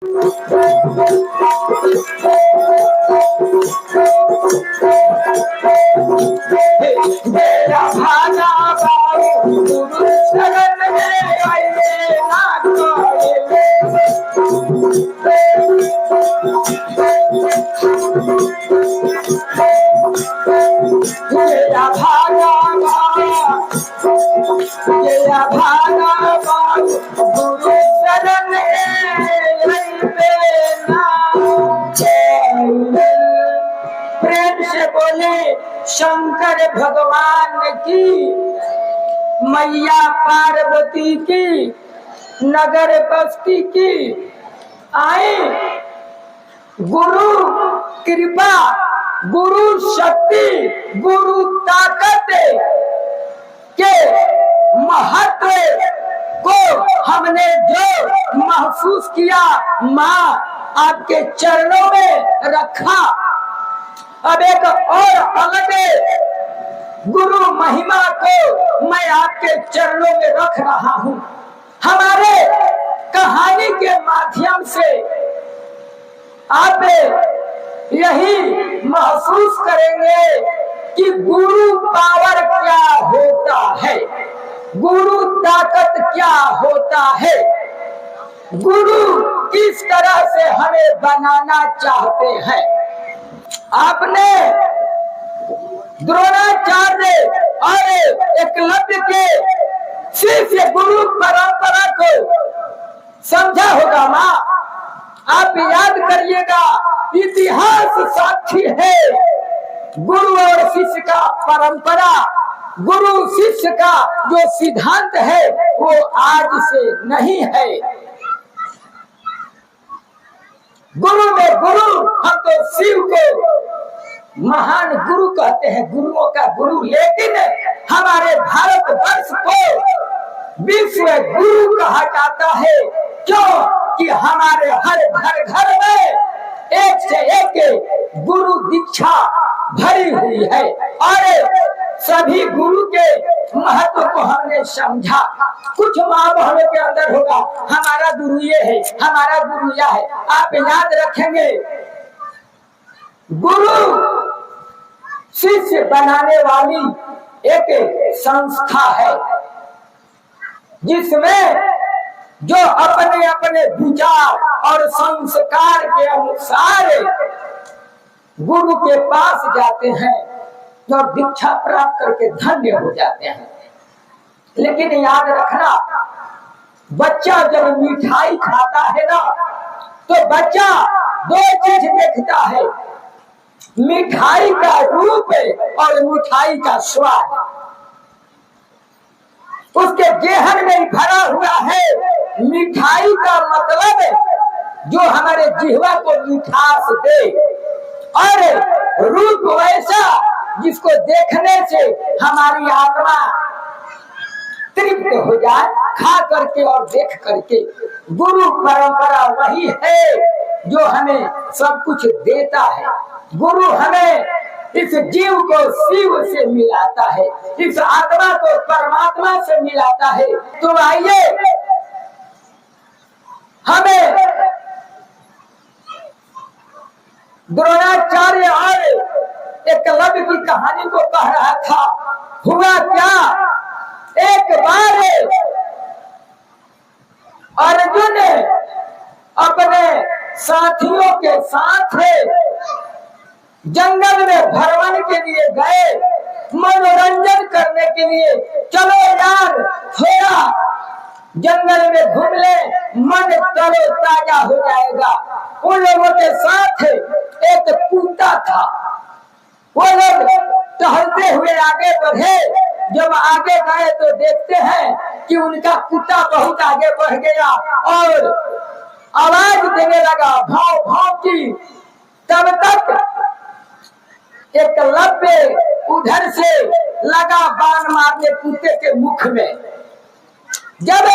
मेरा भाना बाबू गुरु शरण में आइए ना कोई। मेरा भाना बाबू गुरु शरण में आइए ना कोई। प्रेम से बोले शंकर भगवान की, मैया पार्वती की, नगर बस्ती की। आए गुरु कृपा, गुरु शक्ति, गुरु ताकत के महत्व को हमने जो महसूस किया, माँ आपके चरणों में रखा। अब एक और अलग गुरु महिमा को मैं आपके चरणों में रख रहा हूँ। हमारे कहानी के माध्यम से आप यही महसूस करेंगे कि गुरु पावर क्या होता है, गुरु ताकत क्या होता है, गुरु किस तरह से हमें बनाना चाहते हैं। आपने द्रोणाचार्य और एकलव्य के शिष्य गुरु परंपरा को समझा होगा माँ। आप याद करिएगा, इतिहास साक्षी है। गुरु और शिष्य का परंपरा, गुरु शिष्य का जो सिद्धांत है वो आज से नहीं है। गुरु में गुरु, हम तो शिव को महान गुरु कहते हैं, गुरुओं का गुरु। लेकिन हमारे भारतवर्ष को विश्व गुरु कहा जाता है। क्यों कि हमारे हर घर घर में एक से एक गुरु दीक्षा भरी हुई है और सभी गुरु के महत्व को हमने समझा। कुछ माँ बहनों के अंदर होगा हमारा गुरु ये है, हमारा गुरु यह है। आप याद रखेंगे, गुरु शिष्य बनाने वाली एक संस्था है जिसमें जो अपने अपने विचार और संस्कार के अनुसार गुरु के पास जाते हैं और दीक्षा प्राप्त करके धन्य हो जाते हैं। लेकिन याद रखना, बच्चा जब मिठाई खाता है ना, तो बच्चा दो चीज देखता है, मिठाई का रूप और मिठाई का स्वाद। उसके जेहन में भरा हुआ है मिठाई का मतलब जो हमारे जिह्वा को मिठास दे, और रूप वैसा जिसको देखने से हमारी आत्मा तृप्त हो जाए, खा करके और देख करके। गुरु परंपरा वही है जो हमें सब कुछ देता है। गुरु हमें इस जीव को शिव से मिलाता है, इस आत्मा को परमात्मा से मिलाता है। तो आइए हमें द्रोणाचार्य और एकलव्य की कहानी को कह रहा था। हुआ क्या, एक बार अर्जुन अपने साथियों के साथ जंगल में भ्रमण के लिए गए, मनोरंजन करने के लिए। चलो यार, थोड़ा जंगल में घूम ले, मन तरो ताजा हो जाएगा। उन लोगों के साथ एक कुत्ता था। वो लोग टहलते हुए आगे बढ़े। जब आगे गए तो देखते हैं कि उनका कुत्ता बहुत आगे बढ़ गया और आवाज देने लगा, भाव भाव की। तब तक एकलव्य उधर से लगा बाण मारने कुत्ते के मुख में। जब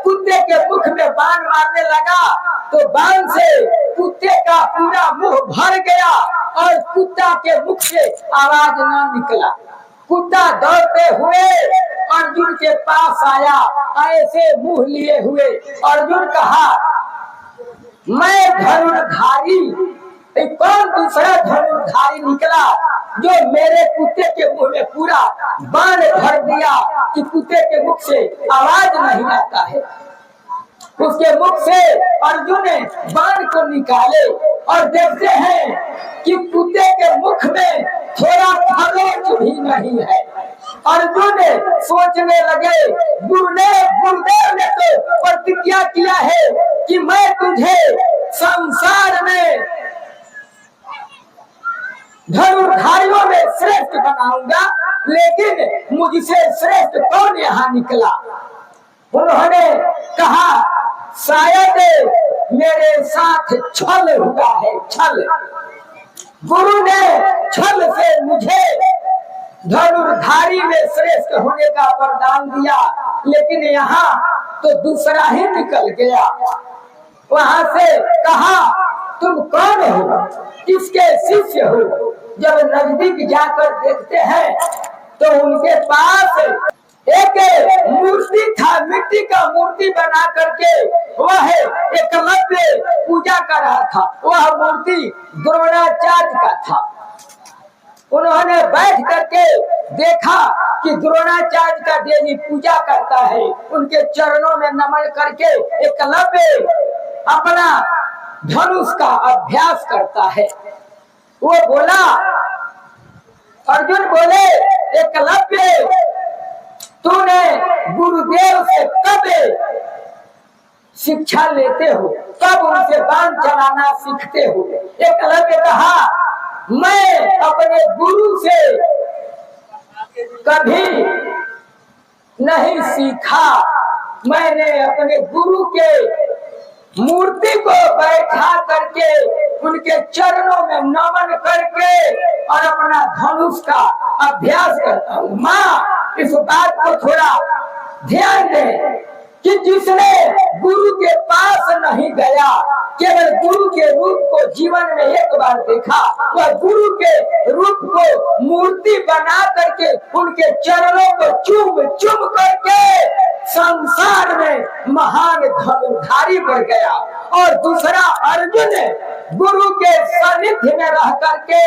कुत्ते के मुख में बाण मारने लगा तो बाण से कुत्ते का पूरा मुंह भर गया और कुत्ता के मुख से आवाज न निकला। कुत्ता दौड़ते हुए अर्जुन के पास आया, ऐसे मुंह लिए हुए। अर्जुन कहा, मैं धनुर्धारी, कौन दूसरा धनुर्धारी निकला जो मेरे कुत्ते के मुंह में पूरा बाण भर दिया कि कुत्ते के मुख से आवाज नहीं आता है। उसके मुख से अर्जुन ने बाण को निकाले और देखते हैं कि कुत्ते के मुख में थोड़ा खरोच भी नहीं है। अर्जुन सोचने लगे, गुरुदेव ने तो प्रतिज्ञा किया है कि मैं तुझे संसार में धनुर्धारियों में श्रेष्ठ बनाऊंगा, लेकिन मुझसे श्रेष्ठ कौन यहाँ निकला। उन्होंने कहा शायद मेरे साथ छल हुआ है, छल। गुरु ने छल से मुझे धनुर्धारी में श्रेष्ठ होने का वरदान दिया, लेकिन यहाँ तो दूसरा ही निकल गया। वहां से कहा तुम कौन हो, किसके शिष्य हो। जब नजदीक जाकर देखते हैं तो उनके पास एक मूर्ति था, मिट्टी का मूर्ति बना करके वह एकलव्य पूजा कर रहा था। वह मूर्ति द्रोणाचार्य का था। उन्होंने बैठ करके देखा कि द्रोणाचार्य का देवी पूजा करता है। उनके चरणों में नमन करके एकलव्य अपना धनुष का अभ्यास करता है। वो बोला, अर्जुन बोले, एकलव्य तूने गुरुदेव से कब शिक्षा लेते हो, कब उनसे बाण चलाना सीखते हो। एकलव्य कहा मैं अपने गुरु से कभी नहीं सीखा। मैंने अपने गुरु के मूर्ति को बैठा करके उनके चरणों में नमन करके और अपना धनुष का अभ्यास करता हूँ। माँ इस बात को थोड़ा ध्यान दे कि जिसने गुरु के पास नहीं गया, केवल गुरु के रूप को जीवन में एक बार देखा, वह गुरु के रूप को मूर्ति बना करके उनके चरणों को चूम चूम करके संसार में महान धनुर्धारी बन गया। और दूसरा अर्जुन गुरु के सानिध्य में रह करके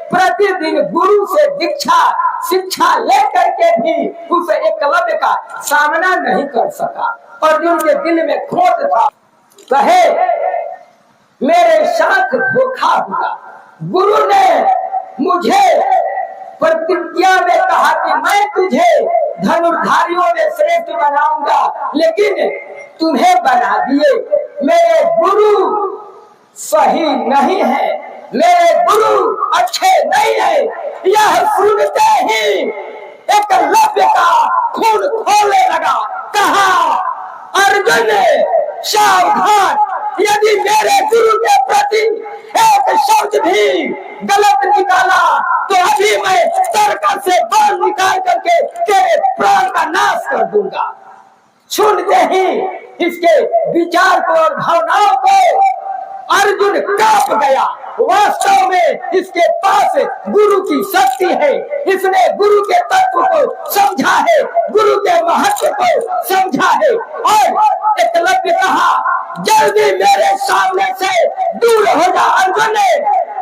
प्रतिदिन गुरु से दीक्षा शिक्षा लेकर के भी उस एकलव्य का सामना नहीं कर सका। अर्जुन के दिल में खोट था, कहे मेरे साथ धोखा हुआ। गुरु ने मुझे प्रतिज्ञा में कहा कि मैं तुझे धनुर्धारियों में श्रेष्ठ बनाऊंगा, लेकिन तुम्हें बना दिए। मेरे गुरु सही नहीं है, मेरे गुरु अच्छे नहीं है। यह सुनते ही एकलव्य का खून खोलने लगा। कहा अर्जुन सावधान, यदि मेरे गुरु के प्रति एक शब्द भी गलत निकाला तो अभी मैं सरकार से बाण निकाल करके तेरे प्राण का नाश कर दूंगा। सुनते ही इसके विचार को और भावनाओं को अर्जुन कांप गया। वास्तव में इसके पास गुरु की शक्ति है, इसने गुरु के तत्व को समझा है, गुरु के महत्व को समझा है। और एकलव्य कहा जल्दी मेरे सामने से दूर हो जा अर्जुन,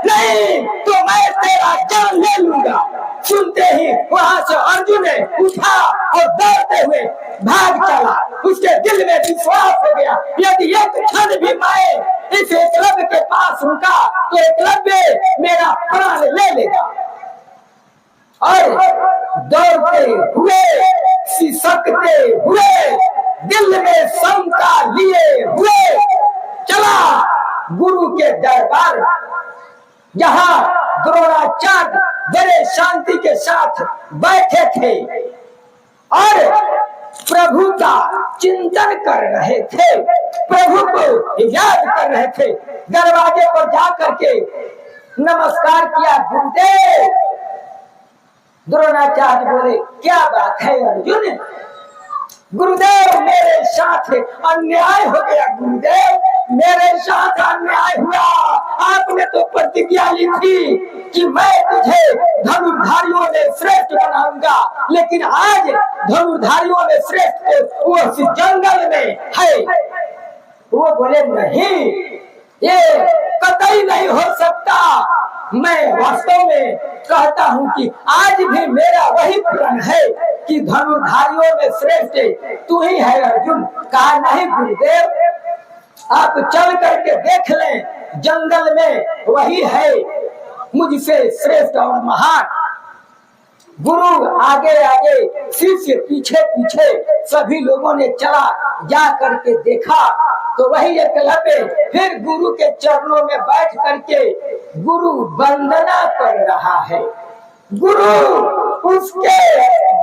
नहीं तो मैं तेरा जान ले लूंगा। सुनते ही वहां से अर्जुन उठा और दौड़ते हुए भाग चला। उसके दिल में विश्वास हो गया, यदि एक क्षण भी मैं इस एकलव्य के पास रुका तो एकलव्य मेरा प्राण ले लेगा। और दौड़ते हुए सिसकते हुए दिल में शंका लिए हुए चला गुरु के दरबार, जहां द्रोणाचार्य बड़े शांति के साथ बैठे थे और प्रभु का चिंतन कर रहे थे, प्रभु को याद कर रहे थे। दरवाजे पर जाकर के नमस्कार किया, गुरुदेव। द्रोणाचार्य बोले क्या बात है अर्जुन। गुरुदेव मेरे साथ अन्याय हो गया, गुरुदेव मेरे साथ अन्याय हुआ। आपने तो प्रतिज्ञा ली थी कि मैं तुझे धनुर्धारियों में श्रेष्ठ बनाऊंगा, लेकिन आज धनुर्धारियों में श्रेष्ठ वो जंगल में है। वो बोले नहीं, ये कतई नहीं हो सकता। मैं वास्तव में कहता हूँ कि आज भी मेरा वही प्रण है कि धनुर्धारियों में श्रेष्ठ तू ही है अर्जुन। कहा नहीं गुरुदेव, आप चल करके देख लें, जंगल में वही है मुझसे श्रेष्ठ और महान। गुरु आगे आगे, शिष्य पीछे पीछे, सभी लोगों ने चला जा करके देखा तो वही एकलव्य फिर गुरु के चरणों में बैठ करके गुरु वंदना कर रहा है। गुरु उसके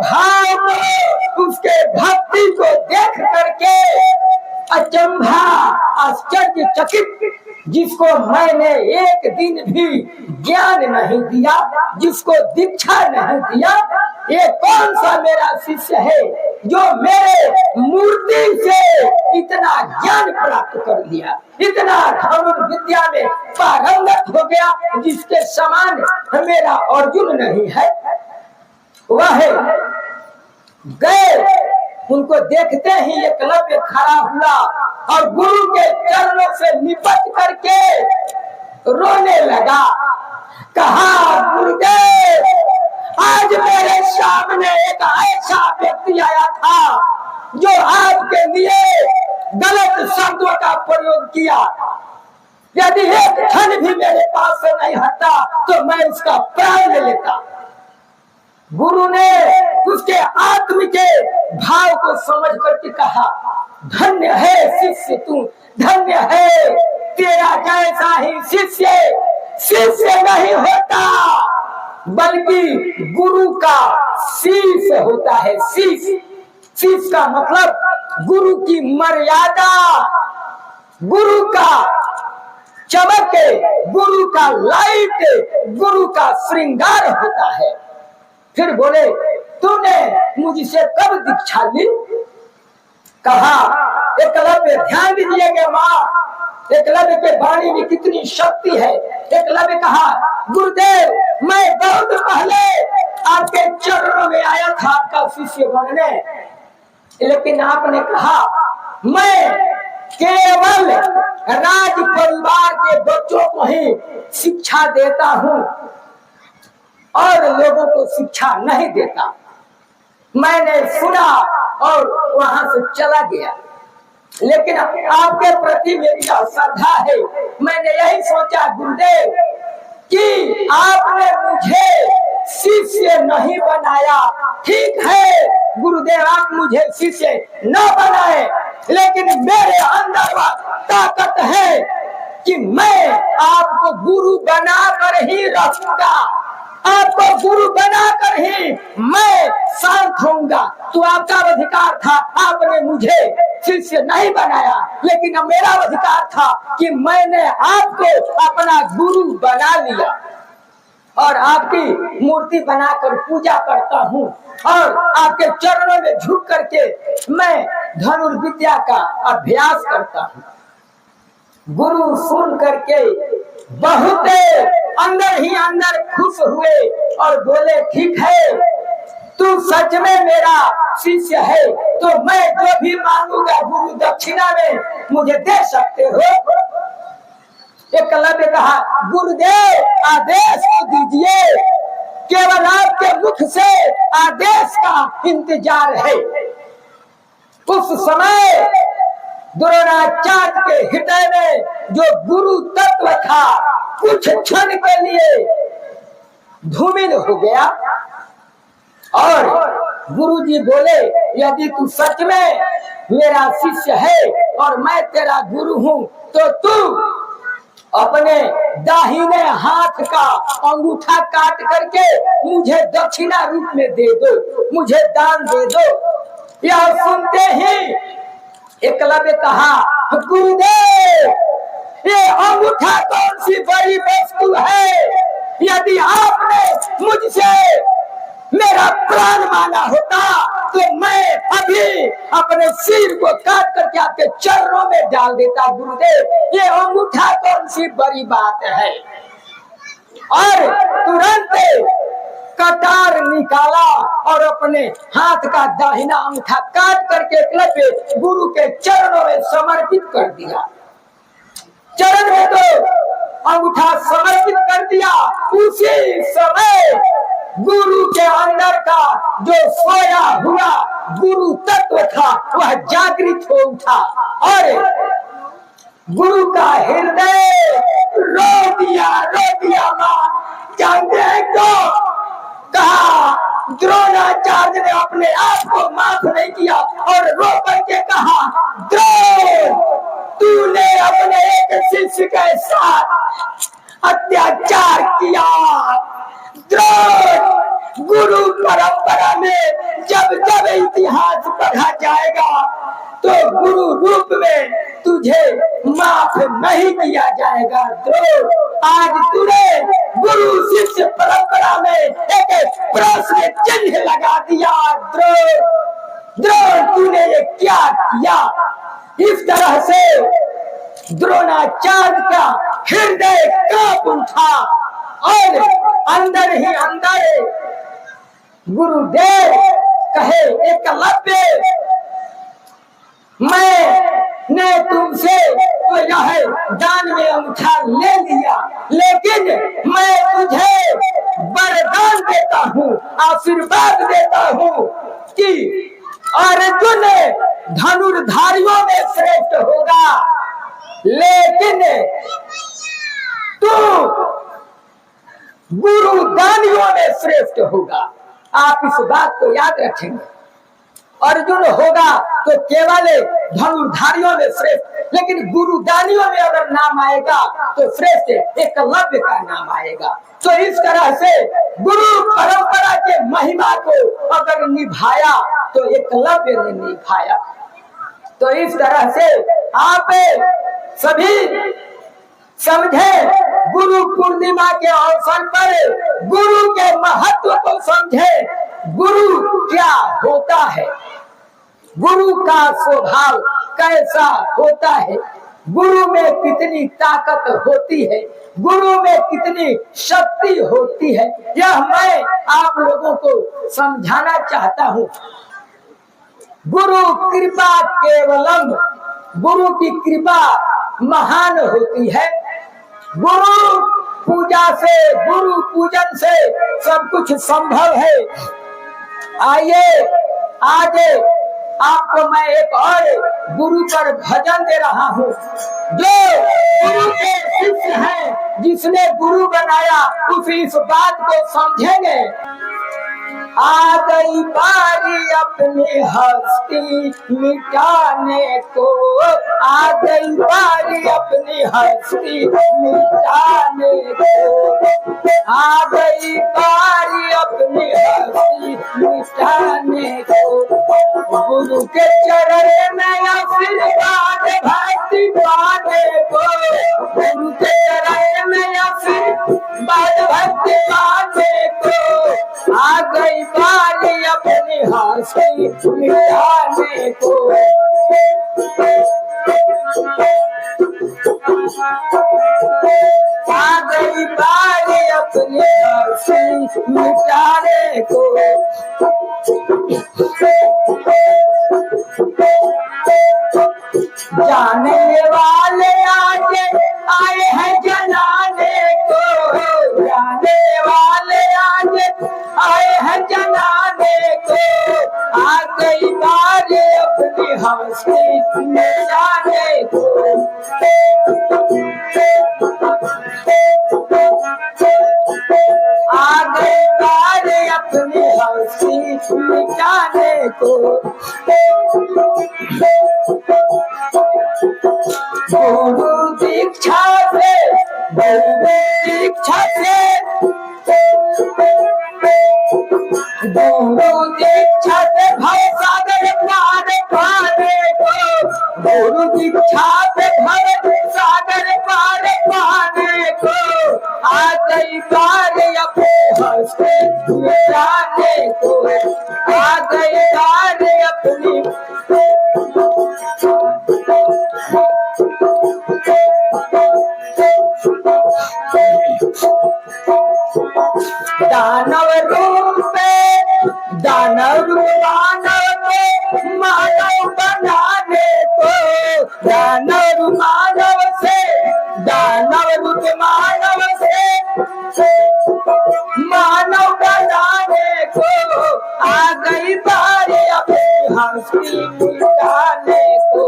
भाव को, उसके भक्ति को देख करके अचंभा, आश्चर्यचकित, जिसको मैंने एक दिन भी ज्ञान नहीं दिया, जिसको दीक्षा नहीं दिया, ये कौन सा मेरा शिष्य है जो मेरे मूर्ति से इतना ज्ञान प्राप्त कर लिया, इतना धनुर्विद्या में पारंगत हो गया, जिसके समान मेरा अर्जुन नहीं है। वह गए, उनको देखते ही एकलव्य खड़ा हुआ और गुरु के चरणों से निपट करके रोने लगा। कहा गुरुदेव, आज मेरे सामने एक ऐसा व्यक्ति आया था जो आपके लिए गलत शब्दों का प्रयोग किया। यदि एक क्षण भी मेरे पास से नहीं हटा तो मैं उसका प्राण ले लेता। गुरु ने उसके आत्म के भाव को समझ करके कहा, धन्य है शिष्य तू, धन्य है तेरा जैसा ही शिष्य शिष्य नहीं होता, बल्कि गुरु का शीश होता है। शीश, शीश का मतलब गुरु की मर्यादा, गुरु का चमक, गुरु का लाइट, गुरु का श्रृंगार होता है। फिर बोले, तूने मुझसे कब दीक्षा ली? कहा एकलव्य, ध्यान दीजिएगा माँ, एकलव्य के वाणी में कितनी शक्ति है। एकलव्य कहा, गुरुदेव, मैं बहुत पहले आपके चरणों में आया था आपका शिष्य बनने, लेकिन आपने कहा मैं केवल राज परिवार के बच्चों को ही शिक्षा देता हूँ और लोगों को शिक्षा नहीं देता। मैंने सुना और वहां से चला गया, लेकिन आपके प्रति मेरी श्रद्धा है। मैंने यही सोचा गुरुदेव कि आपने मुझे शिष्य नहीं बनाया। ठीक है गुरुदेव, आप मुझे शिष्य न बनाए, लेकिन मेरे अंदर ताकत है कि मैं आपको गुरु बनाकर ही रखूंगा, आपको गुरु बनाकर ही मैं शांत होऊंगा। तो आपका अधिकार था, आपने मुझे शिष्य नहीं बनाया, लेकिन मेरा अधिकार था कि मैंने आपको अपना गुरु बना लिया और आपकी मूर्ति बनाकर पूजा करता हूँ और आपके चरणों में झुक करके मैं धनुर्विद्या का अभ्यास करता हूँ। गुरु सुन करके बहुत अंदर ही अंदर खुश हुए और बोले, ठीक है, तू सच में मेरा शिष्य है तो मैं जो भी मांगूंगा गुरु दक्षिणा में मुझे दे सकते हो। एकलव्य कहा, गुरुदेव आदेश तो दीजिए, केवल आपके मुख से आदेश का इंतजार है। उस समय द्रोणाचार्य के हृदय में जो गुरु तत्व था कुछ क्षण के लिए धूमिल हो गया और गुरुजी बोले, यदि तू सच में मेरा शिष्य है और मैं तेरा गुरु हूँ तो तू अपने दाहिने हाथ का अंगूठा काट करके मुझे दक्षिणा रूप में दे दो, मुझे दान दे दो। यह सुनते ही एकलव्य कहा, गुरुदेव, ये अंगूठा कौन सी बड़ी वस्तु है? यदि आपने मुझसे मेरा प्राण माना होता तो मैं अभी अपने सिर को काट करके आपके चरणों में डाल देता। गुरुदेव, ये अंगूठा कौन सी बड़ी बात है? और तुरंत कटार निकाला और अपने हाथ का दाहिना अंगूठा काट करके एकलव्य गुरु के चरणों में समर्पित कर दिया। चरण में तो अंगूठा समर्पित कर दिया। उसी समय गुरु के अंदर का जो सोया हुआ गुरु तत्व था वह जागृत हो उठा और गुरु का हृदय रो दिया मां। जानते हैं क्यों? कहा द्रोणाचार्य ने अपने आप को माफ नहीं किया और रो करके कहा, द्रोण तूने अपने एक शिष्य के साथ अत्याचार किया। द्रोण गुरु परंपरा में जब जब इतिहास पढ़ा जाएगा तो गुरु रूप में तुझे माफ नहीं किया जाएगा। द्रोण आज तूने गुरु शिष्य परंपरा में एक प्रश्न चिन्ह लगा दिया। द्रोण तूने ये क्या किया? इस तरह से द्रोणाचार्य का हृदय कांप उठा और अंदर ही अंदर गुरुदेव कहे, एकलव्य मैंने तुमसे तो यह दान में अंगूठा ले लिया, लेकिन मैं तुझे वरदान देता हूँ, आशीर्वाद देता हूँ कि अर्जुन धनुर्धारियों में श्रेष्ठ होगा, लेकिन तू गुरु दानियों में श्रेष्ठ होगा। आप इस बात को याद रखेंगे। अर्जुन होगा तो केवल धनुर्धारियों में श्रेष्ठ, लेकिन गुरुदानियों में अगर नाम आएगा तो श्रेष्ठ एकलव्य का नाम आएगा। तो इस तरह से गुरु परंपरा के महिमा को अगर निभाया तो एकलव्य ने निभाया। तो इस तरह से आप सभी समझे, गुरु पूर्णिमा के अवसर पर गुरु के महत्व को समझे। गुरु क्या होता है, गुरु का स्वभाव कैसा होता है, गुरु में कितनी ताकत होती है, गुरु में कितनी शक्ति होती है, यह मैं आप लोगों को समझाना चाहता हूँ। गुरु कृपा केवलम, गुरु की कृपा महान होती है। गुरु पूजा से, गुरु पूजन से सब कुछ संभव है। आइए आज आपको मैं एक और गुरु पर भजन दे रहा हूँ, जो गुरु के शिष्य हैं, जिसने गुरु बनाया उस इस बात को समझेंगे। आ गई बारी अपनी हस्ती मिटाने को, आ गई बारी अपनी हस्ती मिटाने को, आ गई बारी अपनी हस्ती मिटाने को। गुरु के चरण में आशीर्वाद भक्ति पाने को, गुरु के चरण में आशीर्वाद भक्ति पाने को। आ गई बारी अपनी हस्ती मिटाने को। आ गई बारी अपनी हस्ती मिटाने को। जाने वाले आज आए हैं जनाने को, जाने वाले आज आए हैं जनाने को। आ गई बारी अपनी हस्ती मिटाने को। आ गई बारी अपनी हस्ती मिटाने को। गुरु दीक्षा से, गुरु दीक्षा से, गुरु दीक्षा से भव सागर पार पाने को, गुरु दीक्षा से भव सागर पार पाने को। आ गई बारी अपनी हस्ती मिटाने को, आ गई बारी अपनी। दानव रूप दानव मानव बनाने को, दानव मानव से रुत मानव से मानव बनाने को आ गई बारी अपनी हस्ती मिटाने को,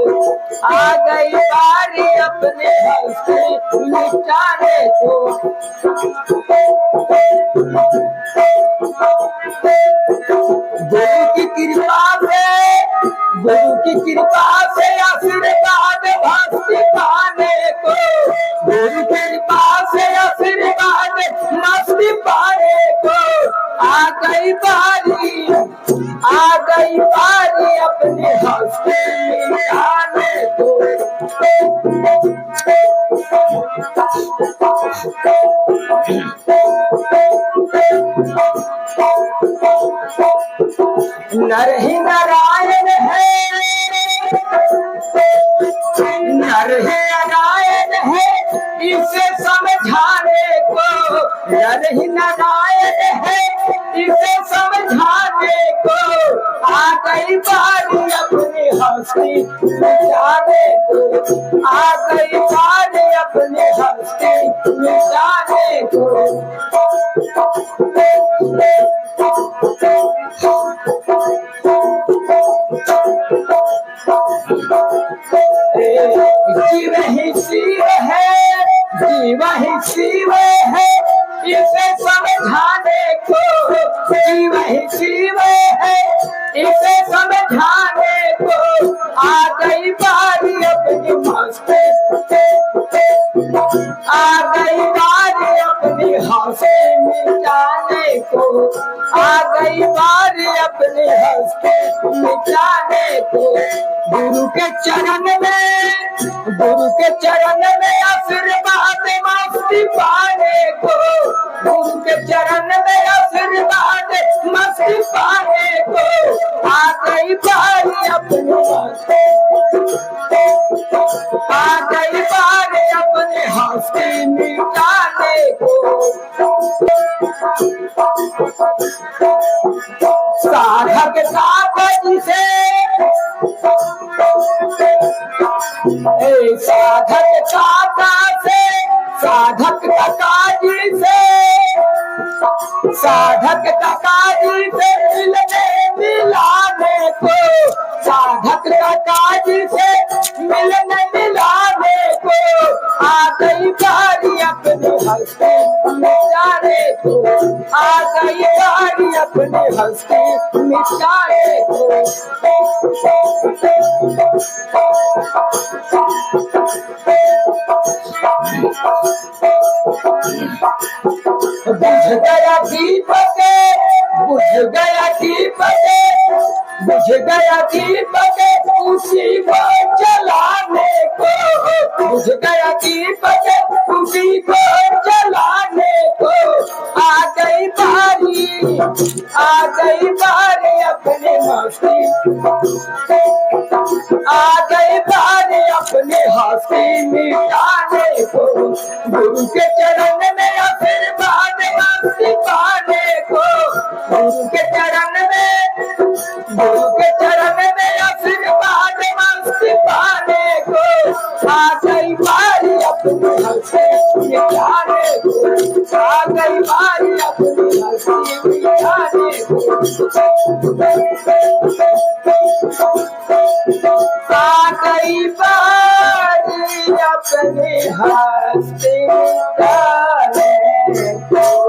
आ गई बारी अपने हस्ती मिटाने को। गुरु की कृपा से, गुरु की कृपा से आशीर्वाद भक्ति पाने को, गुरु की कृपा से आशीर्वाद मस्ती पाने को आ गई बारी, आ गई बारी अपने हस्ती मिटाने को। नर ही नारायण है, नर ही नारायण है इसे समझाने को, नर ही नारायण है इसे समझाने को आ गई बारी अपनी हस्ती मिटाने को, आ गई बारी अपनी हस्ती मिटाने को। जीव ही शिव है, जीव ही शिव है इसे समझाने को, जीव ही शिव है इसे समझाने को आ गई बारी अपनी मस्ती, आ गई बारी अपनी हंसी मिटाने को, आ गई बारी अपनी हंसी मिटाने को। गुरु के चरण में, गुरु के चरण में आशीर्वाद मस्ती पाने को, गुरु के चरण में आशीर्वाद मस्ती पाने को आ गई बारी अपनी मस्ती, आ गई बारी अपनी हस्ती मिटाने को। साधक साधक से, साधक काका से, साधक काकाजी से, साधक काकाजी से मिलने मिलाने को, साधक काकाजी से मिलने मिलाने को आ गई बारी अपनी हस्ती मिटाने को, आ गई बारी अपनी हस्ती मिटाने को। बुझ गया दीपक, बुझ गया दीपक, बुझ गया दीपक उसी को जलाने को, बुझ गया दीपक उसी को जलाने को आ गई बारी, आ गई बारी अपनी मस्ती, आ गई बारी अपनी हस्ती मिटाने को। गुरु के चरण में आशीर्वाद मस्ती पाने को, गुरु के चरण में, गुरु के चरण में आशीर्वाद मस्ती पाने को आ गई बारी अपनी हस्ती मिटाने को, आ गई बारी अपनी हस्ती मिटाने को, आ गई बारी अपनी हस्ती मिटाने को।